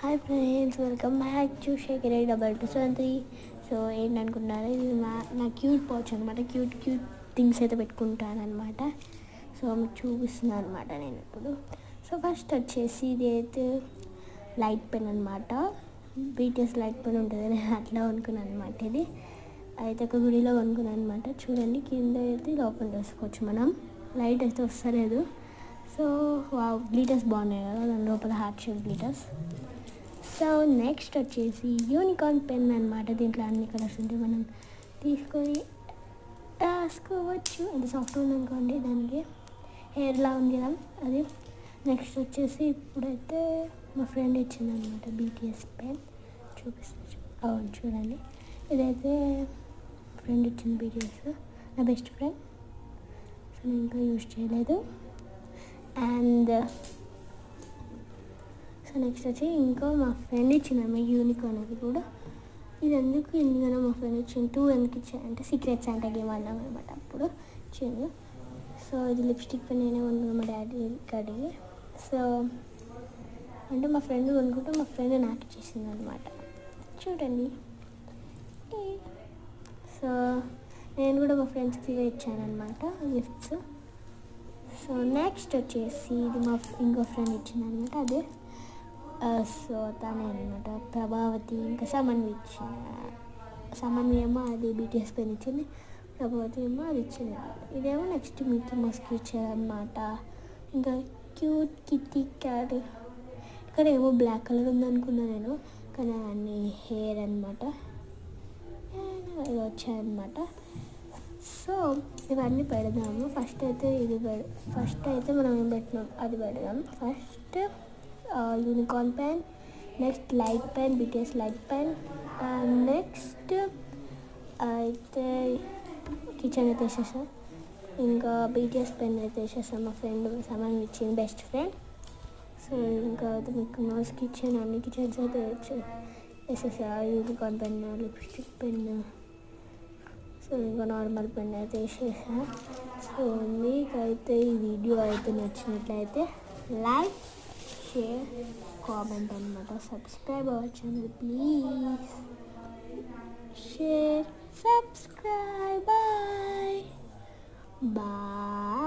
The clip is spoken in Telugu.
Hi friends, welcome back to Shekhar 2273. So ఏంటనుకున్నారు, ఇది నా క్యూట్ పౌచ్ అనమాట. క్యూట్ థింగ్స్ అయితే పెట్టుకుంటాను అనమాట. సో మీకు చూపిస్తున్నాను అనమాట నేను ఇప్పుడు. సో ఫస్ట్ వచ్చేసి ఇది అయితే లైట్ పెన్ అనమాట. బీటీఎస్ లైట్ పెన్ ఉంటుంది, నేను అట్లా కొనుక్కున్నాను అనమాట. ఇది అయితే ఒక గుడిలో కొనుక్కున్నాను అనమాట. చూడండి, కింద అయితే లోపల వేసుకోవచ్చు మనం. లైట్ అయితే వస్తలేదు. సో గ్లిటర్స్ బాగున్నాయి కదా, దాని లోపల heart shape glitters. So next వచ్చేసి యూనికార్న్ పెన్ అనమాట. దీంట్లో అన్ని కలర్స్ ఉంటాయి, మనం తీసుకొని రాసుకోవచ్చు. అది సాఫ్ట్ ఉందనుకోండి, దానికి హెయిర్లా ఉంది కదా అది. నెక్స్ట్ వచ్చేసి ఇప్పుడైతే మా ఫ్రెండ్ ఇచ్చింది అనమాట బీటీఎస్ పెన్. అవును చూడండి, ఇదైతే ఫ్రెండ్ ఇచ్చింది బీటీఎస్, నా బెస్ట్ ఫ్రెండ్. సో నేను ఇంకా యూజ్ చేయలేదు. అండ్ సో నెక్స్ట్ వచ్చి ఇంకా మా ఫ్రెండ్ ఇచ్చిన యూనికార్న్. అది కూడా ఇది ఎందుకనో మా ఫ్రెండ్ ఇచ్చింది. 2 ఎందుకు ఇచ్చానంటే సీక్రెట్స్ అంటే గేమ్ ఆడినాం అనమాట, అప్పుడు ఇచ్చింది. సో ఇది లిప్స్టిక్ పెన్ నేనే కొనుక్కున్నాను మా డాడీ అడిగి. సో అంటే మా ఫ్రెండ్ కొనుక్కుంటే మా ఫ్రెండ్ నాకు ఇచ్చేసింది అనమాట. చూడండి. సో నేను కూడా మా ఫ్రెండ్స్కి ఇచ్చాను అనమాట గిఫ్ట్స్. సో నెక్స్ట్ వచ్చేసి ఇది మా ఇంకో ఫ్రెండ్ ఇచ్చింది అనమాట. అదే సో తనే అనమాట ప్రభావతి. ఇంకా సమన్వి ఏమో అది బీటీఎస్ పెన్ ఇచ్చింది, ప్రభావతి ఏమో అది ఇచ్చింది. ఇదేమో నెక్స్ట్ మిక్కీ మౌస్కి ఇచ్చారనమాట. ఇంకా క్యూట్ కిట్టి క్యాట్. ఇక్కడ ఏమో బ్లాక్ కలర్ ఉందనుకున్నాను నేను, కానీ అన్ని హెయిర్ అనమాట. ఇది వచ్చాయన్నమాట. సో ఇవన్నీ పెడదాము. ఫస్ట్ అయితే మనం ఏం పెట్టినాం అది పెడదాం. First unicorn pen, next light pen, BTS light pen, and next అయితే కిచెన్ అయితే వేసేసాం. ఇంకా బీటీఎస్ పెన్ అయితే వేసేసాం. మా ఫ్రెండ్ సమాన్ ఇచ్చింది, బెస్ట్ ఫ్రెండ్. సో ఇంకా అయితే మీకు మౌస్ కిచెన్ అన్ని కిచెన్స్ అయితే వేసేసా. Unicorn pen, lipstick pen, so ఇంకా నార్మల్ పెన్ అయితే వేసేసా. సో మీకైతే ఈ వీడియో అయితే నచ్చినట్లయితే లైక్, షేర్, కామెంట్ అనమాట. Subscribe our channel please. Share, subscribe. Bye.